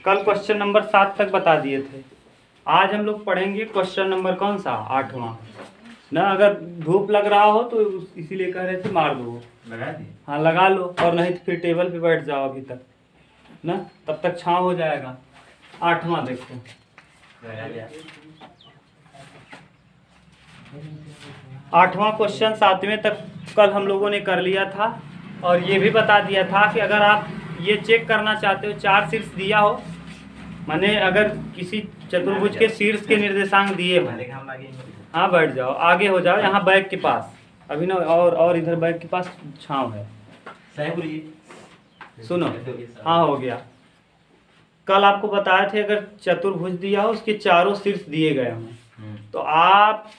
कल question number 7 तक बता दिए थे। आज हम लोग पढ़ेंगे क्वेश्चन नंबर कौन सा, 8वां ना। अगर धूप लग रहा हो तो इसीलिए कह रहे थे मार दो, लगा दी। हाँ लगा लो, और नहीं तो फिर टेबल पे बैठ जाओ अभी तक ना, तब तक छाँव हो जाएगा। 8वां देखो, लगा दिया। 8वां क्वेश्चन 7वें तक कल हम लोगों ने कर लिया था, और ये भी बता दिया था कि अगर आप ये चेक करना चाहते हो 4 शीर्ष दिया हो, माने अगर किसी चतुर्भुज के शीर्ष के निर्देशांक दिए हो, हाँ बैठ जाओ, आगे हो जाओ, यहाँ बैग के पास अभी ना, और इधर बैग के पास छाँव है। सुनो, हाँ हो गया। कल आपको बताए थे अगर चतुर्भुज दिया हो उसके चारों शीर्ष दिए गए हों, तो आप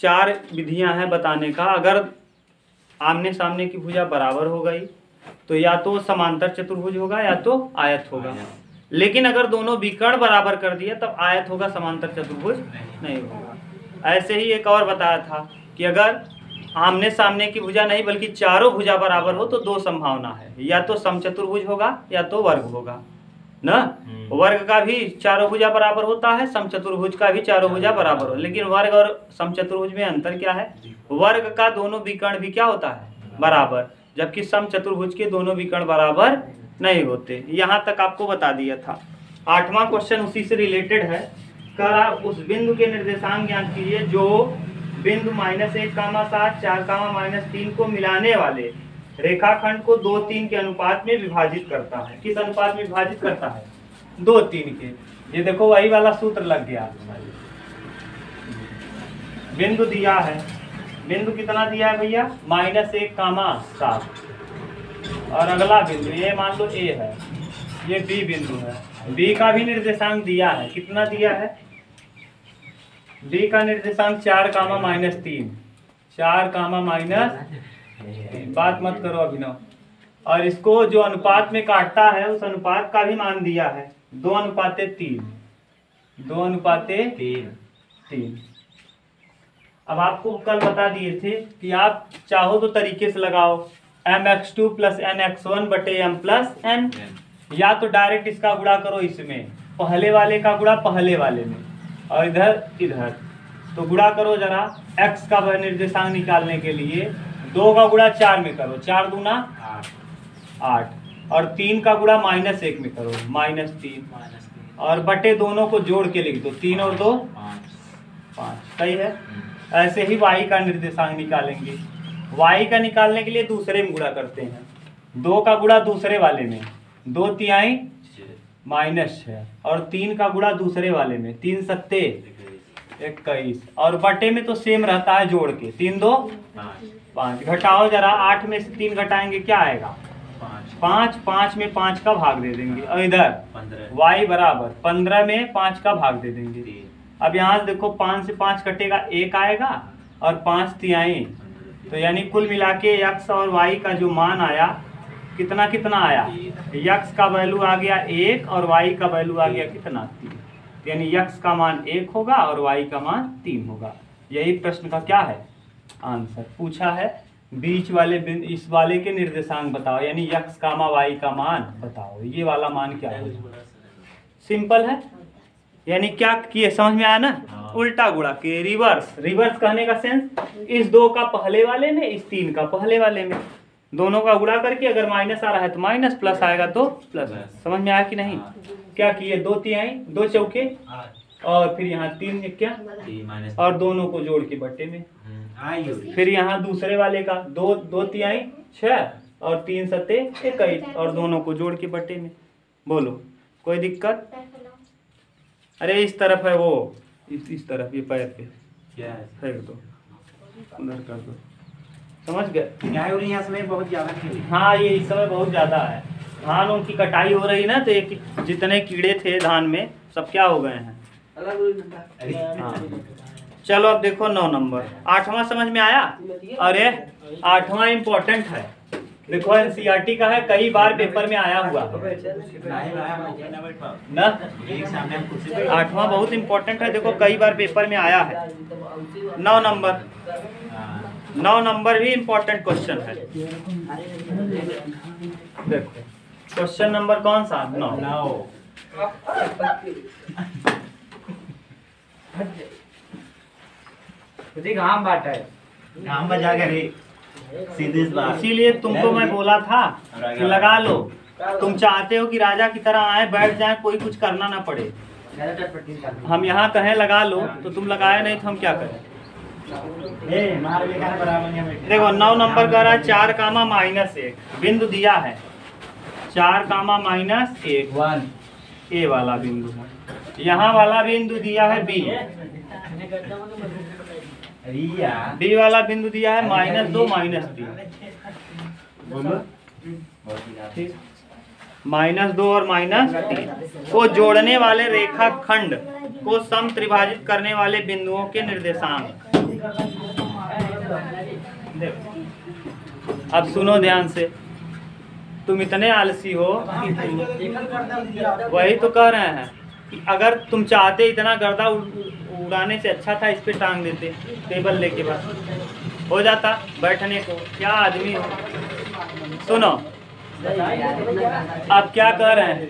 4 विधियां हैं बताने का। अगर आमने सामने की भुजा बराबर हो गई तो या तो समांतर चतुर्भुज होगा या तो आयत होगा, लेकिन अगर दोनों विकर्ण बराबर कर दिया तब आयत होगा, समांतर चतुर्भुज नहीं होगा। ऐसे ही एक और बताया था कि अगर आमने सामने की भुजा नहीं बल्कि चारों भुजा बराबर हो तो 2 संभावना है, या तो समचतुर्भुज होगा या तो वर्ग होगा ना। वर्ग का भी चारों भुजा बराबर होता है, समचतुर्भुज का भी चारों भुजा बराबर हो, लेकिन वर्ग और समचतुर्भुज में अंतर क्या है, वर्ग का दोनों विकर्ण भी क्या होता है, बराबर, जबकि समचतुर्भुज के दोनों विकर्ण बराबर नहीं होते। यहाँ तक आपको बता दिया था। 8वां क्वेश्चन उसी से रिलेटेड है। कर आप उस बिंदु के निर्देशांक ज्ञात कीजिए जो बिंदु -1, 7, 4, -3 को मिलाने वाले रेखाखंड को 2, 3 के अनुपात में विभाजित करता है। किस अनुपात में विभाजित करता है, 2, 3 के। ये देखो वही वाला सूत्र लग गया। बिंदु दिया है, बिंदु कितना दिया है भैया, -1, 7, और अगला बिंदु ये मान लो A है, ये B बिंदु है। B का भी निर्देशांक दिया है, कितना दिया है, B का निर्देशांक 4, -3, 4, बात मत करो अभिनव। और इसको जो अनुपात में काटता है उस अनुपात का भी मान दिया है, 2:3, 2:3। अब आपको कल बता दिए थे कि आप चाहो तो तरीके से लगाओ, mx2 + nx1 / m + n, या तो डायरेक्ट इसका गुणा करो इसमें, पहले वाले का गुणा पहले वाले में, और इधर तो गुणा करो जरा। x का निर्देशांक निकालने के लिए 2 का गुणा 4 में करो, 4 दूना 8, और 3 का गुणा -1 में करो, -3, और बटे दोनों को जोड़ के लिख दो, 3 और 2 5, सही है। ऐसे ही y का निर्देशांक निकालेंगे। y का निकालने के लिए दूसरे में गुणा करते हैं, 2 का गुणा दूसरे वाले में, 2 तिहाई -6, और 3 का गुणा दूसरे वाले में, 3 सत्ते 21, और बटे में तो सेम रहता है जोड़ के, 3 2 5, घटाओ जरा, 8 में से 3 घटाएंगे क्या आएगा, 5, 5 में 5 का भाग दे देंगे, और इधर y बराबर 15 में 5 का भाग दे देंगे। अब यहाँ से देखो 5 से 5 कटेगा 1 आएगा, और 5 तिहाई, तो यानी कुल मिला के x और y का जो मान आया कितना आया, x का वैल्यू आ गया 1 और y का वैल्यू आ गया कितना, 3, यानी x का मान 1 होगा और y का मान 3 होगा। यही प्रश्न का क्या है आंसर। पूछा है बीच वाले बिंदु, इस वाले के निर्देशांक बताओ, यानी x, y का मान बताओ, ये वाला मान क्या है। सिंपल है, यानी क्या किए समझ में आया ना, उल्टा गुणा के, रिवर्स कहने का सेंस, इस 2 का पहले वाले में, इस 3 का पहले वाले में, दोनों का गुणा करके अगर माइनस आ रहा है तो माइनस, प्लस आएगा तो प्लस। समझ में आया कि नहीं। क्या किए, 2 तिहाई 2 चौके, और फिर यहाँ 3 क्या, और दोनों को जोड़ के बट्टे में, फिर यहाँ दूसरे वाले का 2 तिहाई 6 और 3 सत्ते 21, और दोनों को जोड़ के बट्टे में। बोलो कोई दिक्कत। अरे इस तरफ है वो, इस तरफ, ये पैर पे क्या है, फेंक दो, उधर कर दो, समझ गए। गाय और यहाँ समय बहुत ज्यादा, हाँ ये इस समय बहुत ज्यादा है, धान उनकी कटाई हो रही ना, तो एक जितने कीड़े थे धान में सब क्या हो गए हैं। हाँ चलो अब देखो 9 नंबर, 8वां समझ में आया। अरे 8वां इम्पोर्टेंट है, देखो एनसीईआरटी का है, कई बार पेपर में आया हुआ ना। 8वां बहुत इम्पोर्टेंट है, देखो कई बार पेपर में आया है। 9 नंबर भी इम्पोर्टेंट क्वेश्चन है। देखो क्वेश्चन नंबर कौन सा, 9। घाम बाटा है, घाम बजा कर सीधे इस बात। इसीलिए तुमको मैं बोला था कि लगा लो। तुम चाहते हो कि राजा की तरह आए बैठ जाए, कोई कुछ करना ना पड़े। हम यहाँ कहें लगा लो तो तुम लगाए नहीं तो हम क्या करें। देखो 9 नंबर का रहा 4 कामा -1 बिंदु दिया है, 4 कामा -1 ए वाला बिंदु है। यहाँ वाला बिंदु दिया है बी वाला बिंदु दिया है -2 -3। ठीक, -2 और -3 को जोड़ने वाले रेखाखंड को सम त्रिभाजित करने वाले बिंदुओं के निर्देशांक। देखो अब सुनो ध्यान से, तुम इतने आलसी हो कि वही तो कह रहे हैं कि अगर तुम चाहते इतना गर्दा उड़ाने से अच्छा था इस पे टांग देते टेबल लेके, बस हो जाता बैठने को। क्या आदमी हो। सुनो आप क्या कह रहे हैं,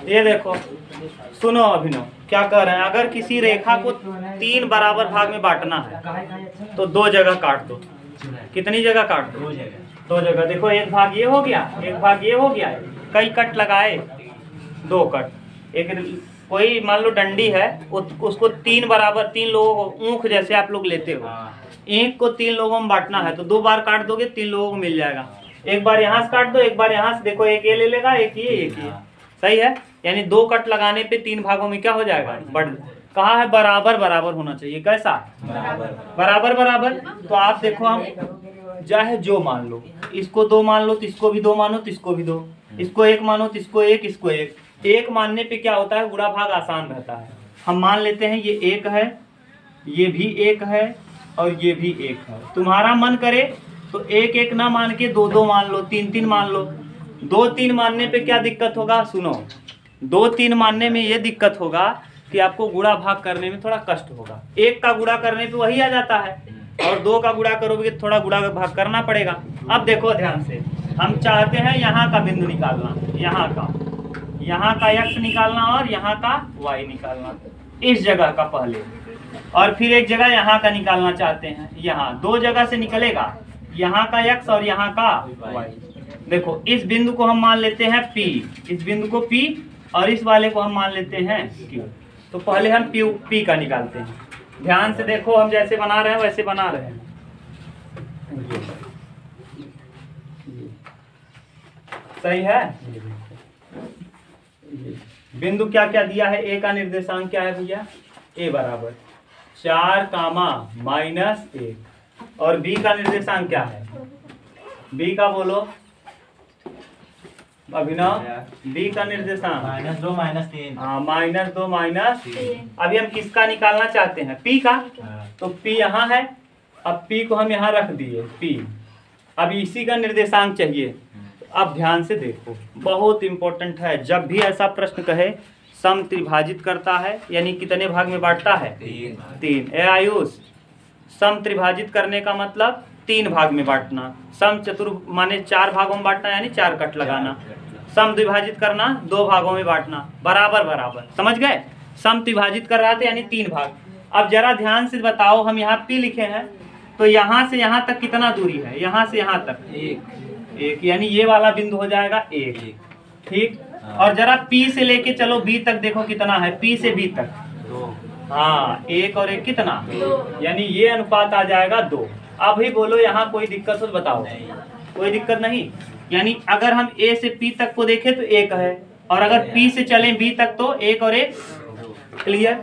ये देखो सुनो अभिनव क्या कह रहे हैं। अगर किसी रेखा को 3 बराबर भाग में बांटना है तो 2 जगह काट दो। कितनी जगह काट दो? 2 जगह। देखो एक भाग ये हो गया, एक भाग ये हो गया। कई कट लगाए, 2 कट। एक कोई मान लो डंडी है, उसको 3 बराबर, 3 लोगों को ऊख जैसे आप लोग लेते हो, ईंख को 3 लोगों में बांटना है तो 2 बार काट दोगे, 3 लोगों को मिल जाएगा। एक बार यहाँ से काट दो, एक बार यहाँ से। देखो एक ये ले लेगा, एक ये, एक ये। सही है, यानी 2 कट लगाने पे 3 भागों में क्या हो जाएगा, बढ़। कहा है बराबर बराबर होना चाहिए। कैसा? बराबर बराबर। तो आप देखो हम चाहे जो मान लो, इसको 2 मान लो तो इसको भी 2 मानो तो इसको भी 2, इसको 1 मानो तो इसको 1, इसको 1। 1 मानने पे क्या होता है, गुणा भाग आसान रहता है। हम मान लेते हैं ये 1 है, ये भी 1 है और ये भी 1 है। तुम्हारा मन करे तो 1 1 ना मान के 2 2 मान लो, 3 3 मान लो। 2 3 मानने पे क्या दिक्कत होगा, सुनो। 2 3 मानने में ये दिक्कत होगा कि आपको गुणा भाग करने में थोड़ा कष्ट होगा। 1 का गुणा करने पे वही आ जाता है और 2 का गुणा करोगे तो थोड़ा गुणा भाग करना पड़ेगा। अब देखो ध्यान से, हम चाहते हैं यहाँ का बिंदु निकालना, यहाँ का x निकालना और यहाँ का y निकालना, इस जगह का पहले, और फिर एक जगह यहाँ का निकालना चाहते हैं। यहाँ 2 जगह से निकलेगा, यहाँ का x और यहाँ का y। देखो इस बिंदु को हम मान लेते हैं P, इस बिंदु को P और इस वाले को हम मान लेते हैं Q। तो पहले हम P का निकालते हैं। ध्यान से देखो, हम जैसे बना रहे हैं वैसे बना रहे हैं। सही है। बिंदु क्या क्या दिया है, A का निर्देशांक क्या है भैया, A बराबर 4 कामा -1 और B का निर्देशांक क्या है, B का बोलो अभिनव, B का निर्देशांक -2 -3। हाँ -2 -3। अभी हम किसका निकालना चाहते हैं, P का। तो P यहाँ है, अब P को हम यहाँ रख दिए P। अब इसी का निर्देशांक चाहिए। अब ध्यान से देखो, बहुत इंपॉर्टेंट है। जब भी ऐसा प्रश्न कहे सम त्रिभाजित करता है यानी कितने भाग में बांटता है, 3। ए आयुष, सम त्रिभाजित करने का मतलब 3 भाग में बांटना। सम चतुर माने 4 भागों में बांटना यानी 4 कट लगाना। सम द्विभाजित करना 2 भागों में बांटना, बराबर बराबर। समझ गए? सम त्रिभाजित कर रहा था यानी 3 भाग। अब जरा ध्यान से बताओ, हम यहाँ P लिखे हैं तो यहाँ से यहाँ तक कितना दूरी है, यहाँ से यहाँ तक 1, यानी ये वाला बिंदु हो जाएगा 1। ठीक। और जरा P से लेके चलो B तक, देखो कितना है, P से B तक 2। हाँ 1 और 1 कितना, यानी ये अनुपात आ जाएगा 2। अभी बोलो यहाँ कोई दिक्कत हो तो बताओ। कोई दिक्कत नहीं। यानी अगर हम A से P तक को देखें तो 1 है और अगर P से चलें B तक तो 1 और 1 क्लियर।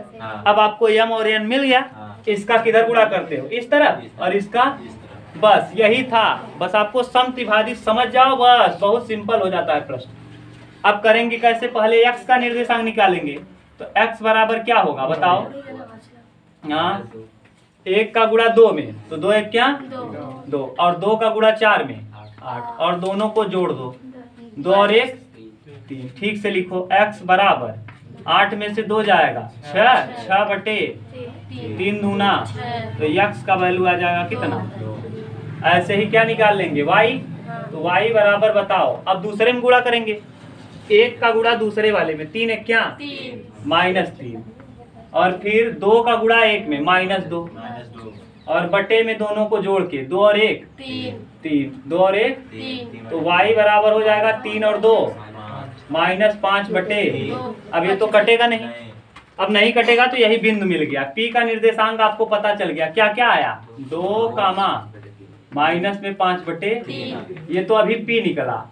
अब आपको M और N मिल गया। इसका किधर गुणा करते हो, इस तरफ, और इसका, बस यही था। बस आपको सम त्रिभाजित समझ जाओ, बस बहुत सिंपल हो जाता है प्रश्न। अब करेंगे कैसे, पहले x का निर्देशांक निकालेंगे। तो x बराबर क्या होगा बताओ। हाँ 1 का गुणा 2 में तो 2 1 क्या 2, और 2 का गुणा 4 में 8, और दोनों को जोड़ दो, 2 और 1 3। ठीक से लिखो, x बराबर 8 में से 2 जाएगा 6, 6 बटे 3 दूना, तो x का वैल्यू आ जाएगा कितना। ऐसे ही क्या निकाल लेंगे y, तो y बराबर बताओ। अब दूसरे में गुणा करेंगे, 1 का गुणा दूसरे वाले में 3 एक क्या -3, और फिर 2 का गुणा 1 में -2, और बटे में दोनों को जोड़ के 2 और 1 3, 2 और 1 तो y बराबर हो जाएगा 3 और 2 -5 बटे। अब ये तो कटेगा नहीं, अब नहीं कटेगा तो यही बिंदु मिल गया। P का निर्देशांक आपको पता चल गया, क्या क्या आया 2 कामा माइनस में 5 बटे, ये तो अभी P निकला।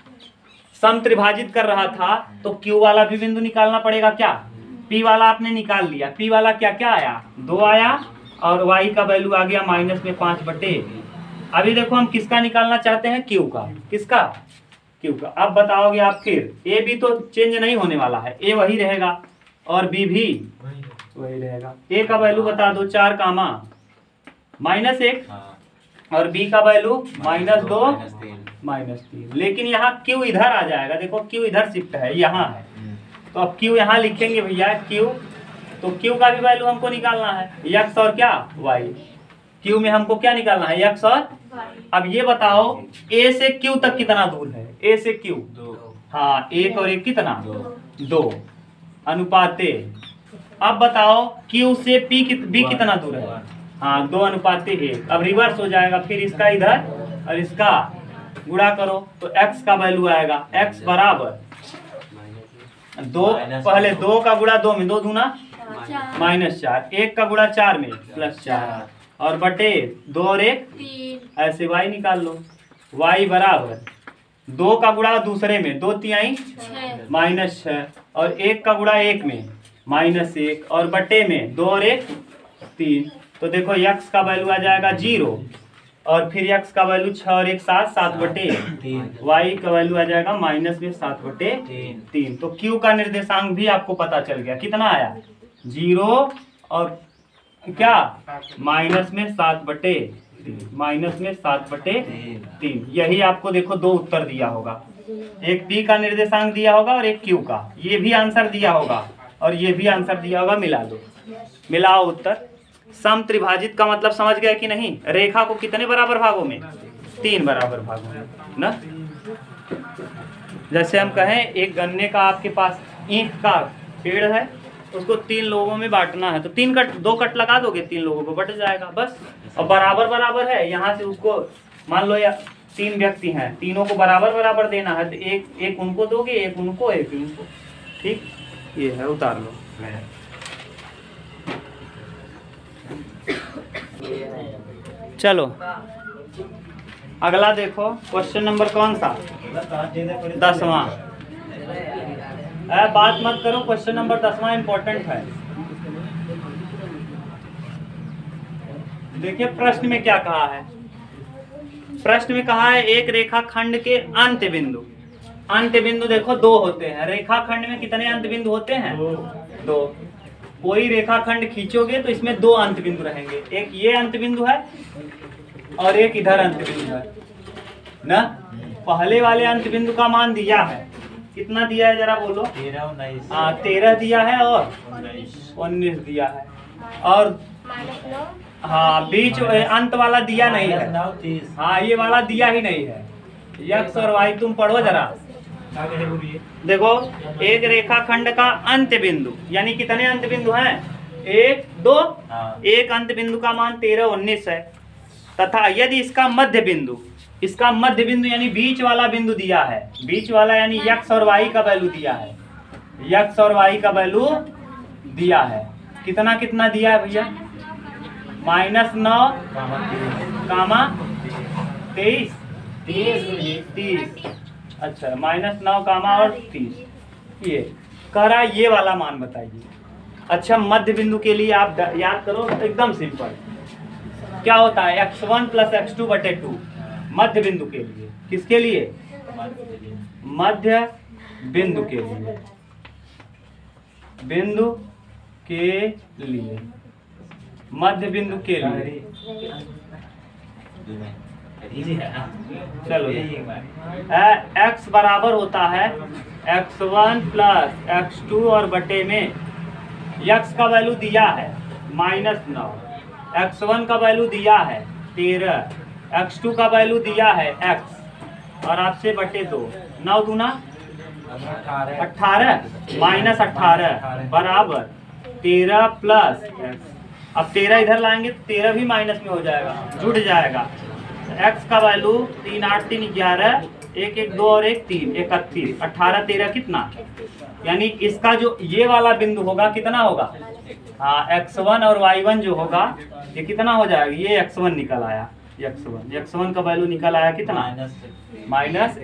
सम त्रिभाजित कर रहा था तो Q वाला भी बिंदु निकालना पड़ेगा क्या। P वाला आपने निकाल लिया, P वाला क्या क्या आया 2 आया, और y का वैल्यू आ गया माइनस में 5 बटे। अभी देखो हम किसका निकालना चाहते हैं, Q का। किसका, Q का। अब बताओगे आप फिर, A भी तो चेंज नहीं होने वाला है, A वही रहेगा और B भी वही रहेगा। A का वैल्यू बता दो 4 कामा -1, और B का वैल्यू -2 -3। लेकिन यहाँ Q इधर आ जाएगा, देखो Q इधर शिफ्ट है, यहाँ है, तो अब Q यहाँ लिखेंगे भैया Q, तो Q का भी वैल्यू हमको निकालना है, x और क्या y। Q में हमको क्या निकालना है, x और y। अब ये बताओ A से Q तक कितना दूर है, A से Q 2, हाँ 1 और 1 कितना 2 अनुपाते। अब बताओ Q से B कितना दूर है, हाँ 2 अनुपाते 1। अब रिवर्स हो जाएगा, फिर इसका इधर और इसका गुणा करो तो x का वैल्यू आएगा, x बराबर 2, पहले 2 का गुणा 2 में 2 दूना -4, 1 का गुणा 4 में +4, और बटे 2 और 1 ऐसे y निकाल लो। y बराबर 2 का गुणा दूसरे में 2 तिहाई -6, और 1 का गुणा 1 में -1, और बटे में 2 और 1 3। तो देखो x का वैल्यू आ जाएगा 0, और फिर x का वैल्यू 6 और 1 7 बटे, y का वैल्यू आ जाएगा -7 बटे 3। तो q का निर्देशांक भी आपको पता चल गया, कितना आया 0 और क्या -7 बटे 3। यही आपको देखो 2 उत्तर दिया होगा, एक P का निर्देशांक दिया होगा और एक Q का, ये भी आंसर दिया होगा और ये भी आंसर दिया होगा। मिला दो, मिलाओ उत्तर। सम त्रिभाजित का मतलब समझ गया कि नहीं, रेखा को कितने बराबर भागों में 3 बराबर भागों में ना। जैसे हम कहें एक गन्ने का आपके पास ईंट का पेड़ है, उसको 3 लोगों में बांटना है, तो 2 कट लगा दोगे, 3 लोगों को बट जाएगा बस। और बराबर बराबर है, यहाँ से उसको मान लो या 3 व्यक्ति हैं, तीनों को बराबर बराबर देना है, तो एक उनको दोगे, एक उनको, एक उनको। ठीक, ये है, उतार लो। चलो अगला देखो, क्वेश्चन नंबर कौन सा 10वां। बात मत करो, क्वेश्चन नंबर 10वां इंपॉर्टेंट है। देखिए प्रश्न में क्या कहा है, प्रश्न में कहा है एक रेखा खंड के अंत बिंदु। अंत बिंदु देखो 2 होते हैं, रेखा खंड में कितने अंत बिंदु होते हैं 2। कोई रेखा खंड खींचोगे तो इसमें 2 अंत बिंदु रहेंगे, एक ये अंत बिंदु है और एक इधर अंत बिंदु है ना। पहले वाले अंत बिंदु का मान दिया है, कितना दिया है जरा बोलो। 13 दिया है और 19 दिया है, और हाँ बीच अंत वाला दिया नहीं है, हाँ ये वाला दिया ही नहीं है। x और y तुम पढ़ो जरा। देखो एक रेखा खंड का अंत बिंदु यानी कितने अंत बिंदु हैं 1 2, एक अंत बिंदु का मान 13 19 है, तथा यदि इसका मध्य बिंदु यानी बीच वाला बिंदु दिया है, बीच वाला यानी x और y का वैल्यू दिया है, x और y का वैल्यू दिया है, कितना कितना दिया है भैया -9 कामा 23 30। अच्छा -9 कामा और 30। ये कह रहा है ये वाला मान बताइए। अच्छा मध्य बिंदु के लिए आप याद करो, एकदम सिंपल क्या होता है x1 + x2 बटे 2 मध्य बिंदु के लिए। किसके लिए, मध्य बिंदु के लिए, बिंदु के लिए, मध्य बिंदु के लिए। चलो x बराबर होता है x1 + x2 और बटे में x का वैल्यू दिया है -9, x1 का वैल्यू दिया है 13, x2 का वैल्यू दिया है x और आपसे बटे 2, 9 दूना 18 -18 बराबर 13 प्लस x। अब 13 इधर लाएंगे तो 13 भी माइनस में हो जाएगा, जुड़ जाएगा। x का वैल्यू 3 8 3 11, 1 1 2 और 1 3 31, 18 13 कितना, यानी इसका जो ये वाला बिंदु होगा कितना होगा, हाँ x1 और y1 जो होगा ये कितना हो जाएगा, ये x1 निकल आया, x1 का वैल्यू निकल आया कितना माइनस।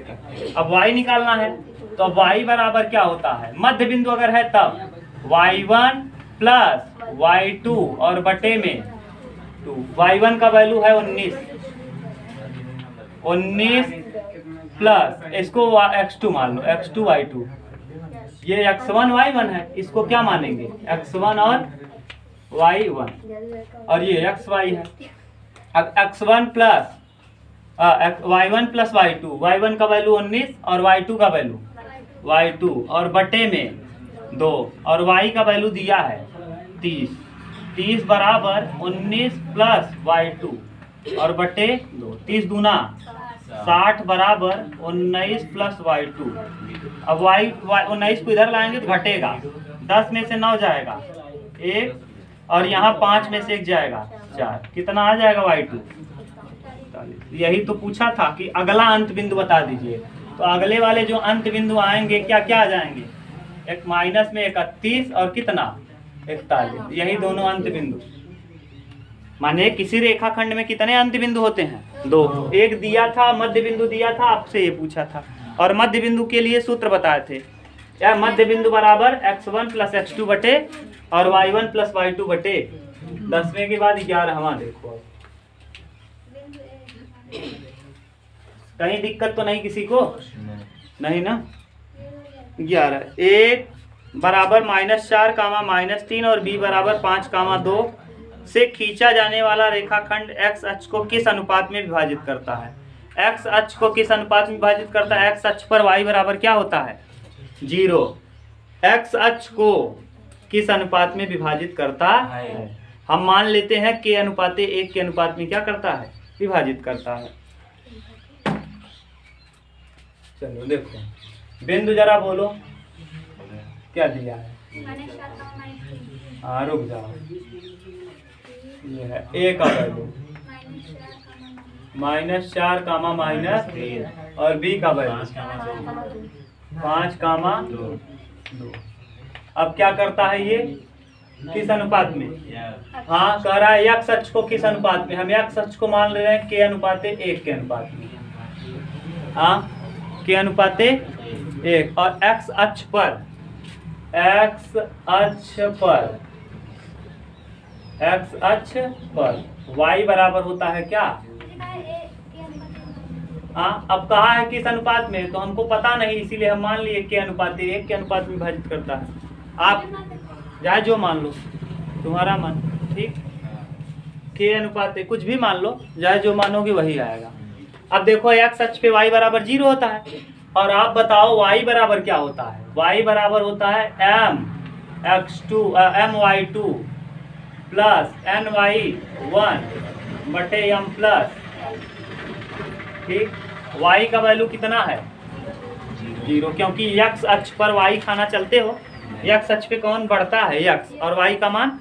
अब y निकालना है तो अब y बराबर क्या होता है, मध्य बिंदु अगर है तब y1 प्लस y2 और बटे में 2, y1 का वैल्यू है 19 प्लस इसको x2 मान लो, x2 y2, ये x1 y1 है, इसको क्या मानेंगे x1 और y1 और ये xy है। अब x1 plus y1 plus y1 का वैल्यू 19 और y2 का वैल्यू y2 और बटे में 2 और y का वैल्यू दिया है 30 बराबर 19 प्लस y2 और बटे 2, 30 दूना 60 बराबर 19 प्लस y2। अब y 19 को इधर लाएंगे तो घटेगा, 10 में से 9 जाएगा 1 और यहाँ 5 में से 1 जाएगा 4, कितना आ जाएगा y2। यही तो पूछा था कि अगला अंत बिंदु बता दीजिए, तो अगले वाले जो अंत बिंदु आएंगे क्या क्या आ जाएंगे, एक माइनस में 31 और कितना 41, यही दोनों अंत बिंदु। माने किसी रेखाखंड में कितने अंत बिंदु होते हैं, 2। एक दिया था मध्य बिंदु दिया था, आपसे ये पूछा था और मध्य बिंदु के लिए सूत्र बताए थे, या मध्य बिंदु बराबर x1 प्लस x2 बटे और y1 प्लस y2 बटे 10वें के बाद 11वां। देखो अब कहीं दिक्कत तो नहीं किसी को, नहीं ना। 11 1 बराबर -4 कामा -3 और b बराबर 5 कामा 2 से खींचा जाने वाला रेखाखंड x अक्ष को किस अनुपात में विभाजित करता है, x अक्ष को किस अनुपात में विभाजित करता है, x अक्ष पर y बराबर क्या होता है 0, x अक्ष को किस अनुपात में विभाजित करता है, हम मान लेते हैं k अनुपात 1 के अनुपात में क्या करता है, विभाजित करता है। चलो देखो बिंदु जरा बोलो क्या दिया है, हाँ रुक जाओ, ये है a का वैल्यू -4 कामा -3 और b का वैल्यू 5 कामा 2। अब क्या करता है ये, किस अनुपात में, हाँ कह रहा है x अक्ष को किस अनुपात में, हम x अक्ष को मान ले रहे हैं k अनुपात 1 के अनुपात में, हाँ k अनुपात 1 और x अक्ष पर y बराबर होता है क्या, हाँ अब कहा है किस अनुपात में, तो हमको पता नहीं इसीलिए हम मान लिए k अनुपात 1 के अनुपात में विभाजित करता है। आप चाहे जो मान लो, तुम्हारा मन, ठीक, k अनुपात कुछ भी मान लो, चाहे जो मानोगे वही आएगा। अब देखो x अक्ष पे y बराबर 0 होता है और आप बताओ y बराबर क्या होता है, y बराबर होता है my2 प्लस ny1 बटे m प्लस, ठीक, y का वैल्यू कितना है 0, क्योंकि x अक्ष पर y खाना चलते हो, x अक्ष पे कौन बढ़ता है x और y का मान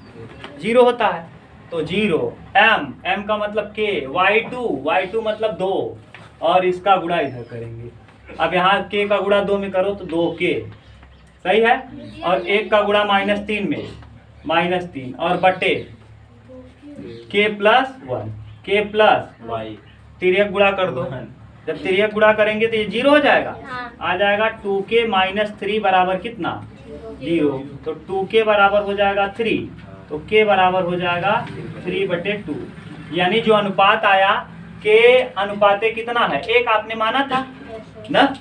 0 होता है, तो 0 m का मतलब k, y2 मतलब 2 और इसका गुणा इधर करेंगे। अब यहाँ k का गुणा 2 में करो तो 2k, सही है, और 1 का गुणा -3 में -3 और बटे k plus 1, k plus y, तिर्यक गुणा कर दो, जब तिर्यक गुणा करेंगे तो ये 0 हो जाएगा, आ जाएगा 2k -3 बराबर कितना 0, तो 2k बराबर हो जाएगा 3, तो k बराबर हो जाएगा 3/2, यानी जो अनुपात आया k अनुपात कितना है 1 आपने माना था ना।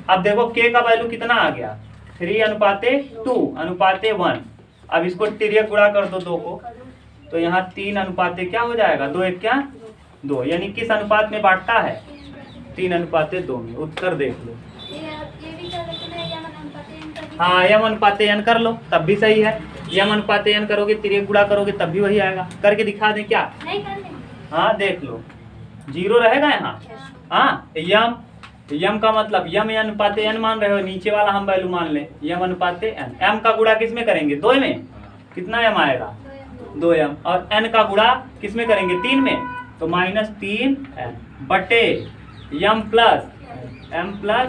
अब देखो k का वैल्यू कितना आ गया 3/2 अब इसको तिर्यक गुणा कर दो 2 को, तो यहाँ 3 क्या हो जाएगा 2 1 क्या 2, यानी किस अनुपात में बांटता है 3/2 में। उत्तर देख लो, हाँ m अनुपात n कर लो तब भी सही है। यम अनुपात n करोगे, तिर्यक गुणा करोगे तब भी वही आएगा। करके दिखा दें क्या? नहीं कर लेंगे। हाँ देख लो, 0 रहेगा यहाँ। हाँ यम का मतलब यम अनुपात n मान रहे हो, नीचे वाला हम वैल्यू मान लें यम अनुपात n। m का गुणा किस में करेंगे? 2 में। कितना m आएगा? 2m। और n का गुणा किस में करेंगे? 3 में। तो -3n बटे m प्लस m प्लस,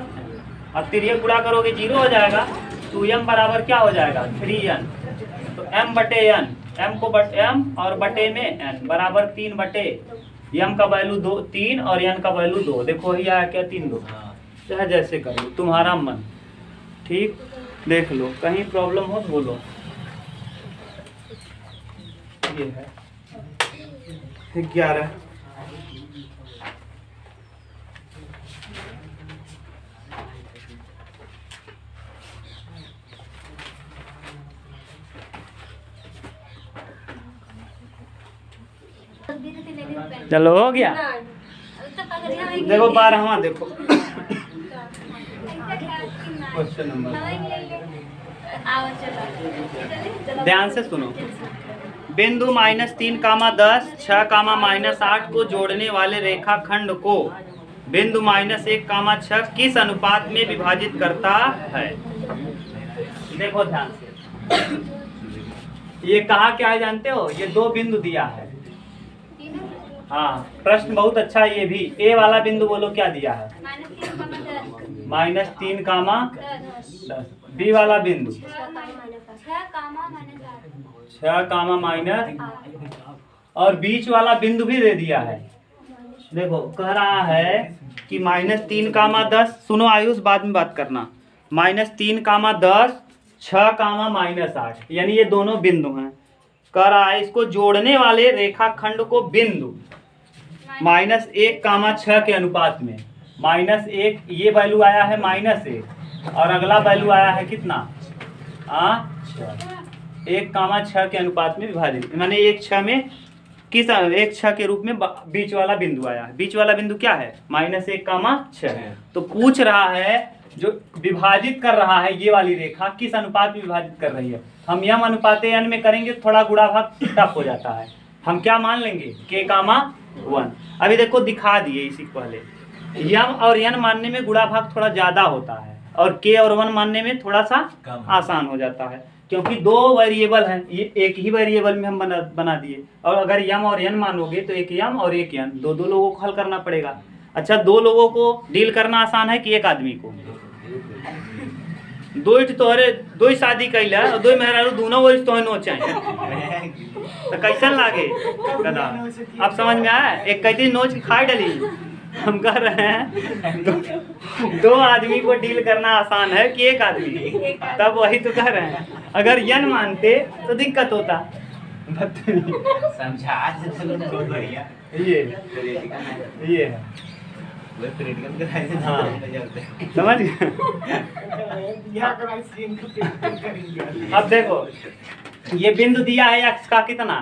अब तिर्यक गुणा करोगे 0 हो जाएगा। 2m बराबर क्या हो जाएगा? 3n। तो m बटे n, m को m और बटे में n बराबर 3 बटे m का वैल्यू 3 और n का वैल्यू 2। देखो वही आया क्या? 3 2। चाहे जैसे करो, तुम्हारा मन। ठीक, देख लो, कहीं प्रॉब्लम हो तो बोलो। ये है 11। चलो हो गया। देखो 12वां देखो क्वेश्चन नंबर, ध्यान से सुनो। बिंदु -3, 10, 6, -8 को जोड़ने वाले रेखाखंड को बिंदु -1, 6 किस अनुपात में विभाजित करता है? देखो ध्यान से, ये कहा क्या है जानते हो? ये 2 बिंदु दिया है। हाँ, प्रश्न बहुत अच्छा है ये भी। ए वाला बिंदु बोलो क्या दिया है? -3, 10। बी वाला बिंदु 6, और बीच वाला बिंदु भी दे दिया है। देखो कह रहा है कि -3, 10। सुनो आयुष, बाद में बात करना। -3, 10, 6, -8, यानी ये दोनों बिंदु हैं। कह रहा है इसको जोड़ने वाले रेखाखंड को बिंदु -1, 6 के अनुपात में। -1 ये वैल्यू आया है -1, और अगला वैल्यू आया है कितना? 1, 6 के अनुपात में विभाजित, माने 1, 6 में किस 1, 6 के रूप में बीच वाला बिंदु आया है। बीच वाला बिंदु क्या है? -1, 6। तो पूछ रहा है जो विभाजित कर रहा है ये वाली रेखा किस अनुपात में विभाजित कर रही है। हम यम अनुपात n में करेंगे थोड़ा गुणा भाग टफ हो जाता है। हम क्या मान लेंगे? k, 1। अभी देखो दिखा दिए इसी पहले, यम और n मानने में गुणा भाग थोड़ा ज्यादा होता है, और k और 1 मानने में थोड़ा सा आसान हो जाता है, क्योंकि 2 वेरिएबल हैं। ये एक ही वेरिएबल में हम बना दिए। और अगर यम और n मानोगे तो एक यम और एक n, दो लोगों को हल करना पड़ेगा। अच्छा, 2 लोगों को डील करना आसान है कि एक आदमी को? 2 शादी कैल है और 2 मेहरारू दोनों वो तो नोचे तो कैसन लागे दादा? आप समझ में आया? एक कहती नोच के खा डली। हम कह रहे हैं 2 आदमी को डील करना आसान है कि एक आदमी? तब वही तो कह रहे हैं। अगर यन मानते तो दिक्कत होता। समझा बढ़िया। ये है, हाँ समझ गए? अब देखो ये बिंदु दिया है x का कितना?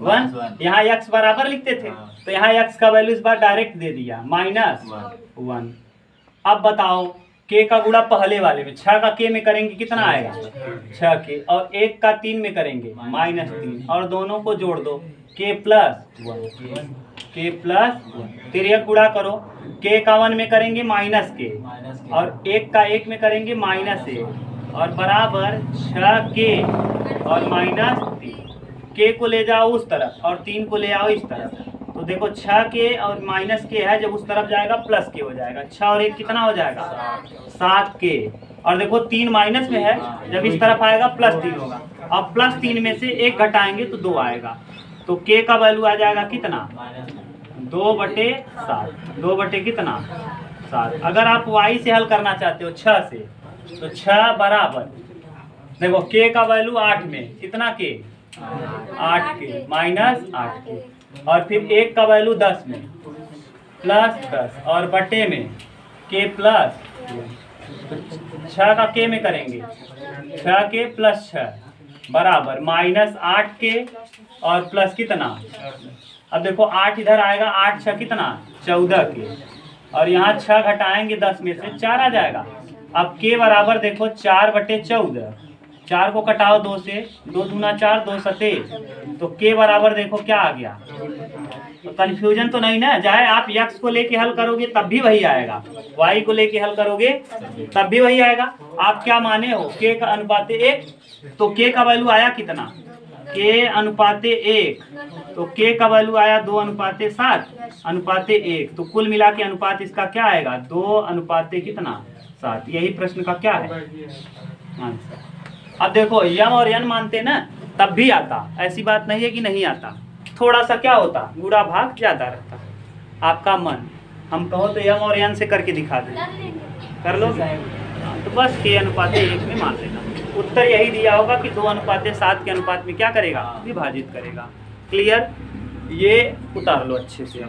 1। यहाँ x बराबर लिखते थे, तो यहाँ x का वैल्यू इस बार डायरेक्ट दे दिया -1। अब बताओ k का गुणा पहले वाले में 6 का k में करेंगे कितना आएगा? 6k, और 1 का 3 में करेंगे -3, और दोनों को जोड़ दो k +1। तिर्यक गुणा करो, k का 1 में करेंगे -k, और 1 का 1 में करेंगे -1, और बराबर 6k और -3। k को ले जाओ उस तरफ और 3 को ले आओ इस तरफ। तो देखो 6k और -k है, जब उस तरफ जाएगा +k हो जाएगा। 6 और 1 कितना हो जाएगा? 7k। और देखो 3 माइनस में है, जब इस तरफ आएगा +3 होगा। अब +3 में से 1 घटाएंगे तो 2 आएगा। तो k का वैल्यू आ जाएगा कितना? 2/7। 2 कितना? 7। अगर आप y से हल करना चाहते हो 6 से, तो 6 बराबर देखो k का वैल्यू 8 में, कितना k? 8k -8k, और फिर 1 का वैल्यू 10 में +10, और बटे में k प्लस 6 का k में करेंगे 6k + 6 बराबर -8k और प्लस कितना? अब देखो 8 इधर आएगा, 8 6 कितना? 14k, और यहाँ 6 घटाएंगे 10 में से 4 आ जाएगा। अब k बराबर देखो 4/14, 4 को कटाओ 2 से, 2 दूना 4, 2 सते, तो k बराबर देखो क्या आ गया। तो कंफ्यूजन तो नहीं ना, चाहे आप x को लेके हल करोगे तब भी वही आएगा, y को लेके हल करोगे तब भी वही आएगा। आप क्या माने हो, k का अनुपात 1, तो k का वैल्यू आया कितना, k अनुपात 1, तो k का वैल्यू आया 2 अनुपात 7 अनुपात 1, तो कुल मिला के अनुपात इसका क्या आएगा, 2 अनुपात कितना 7। यही प्रश्न का क्या है आंसर। अब देखो यम और n मानते ना तब भी आता, ऐसी बात नहीं है कि नहीं आता, थोड़ा सा क्या होता, गुणा भाग ज्यादा रहता। आपका मन, हम कहो तो यम और n से करके दिखा दें, कर लो तो बस k अनुपात 1 में मान लेना। उत्तर यही दिया होगा कि 2 अनुपात 7 के अनुपात में क्या करेगा, विभाजित करेगा। क्लियर, ये उतार लो अच्छे से।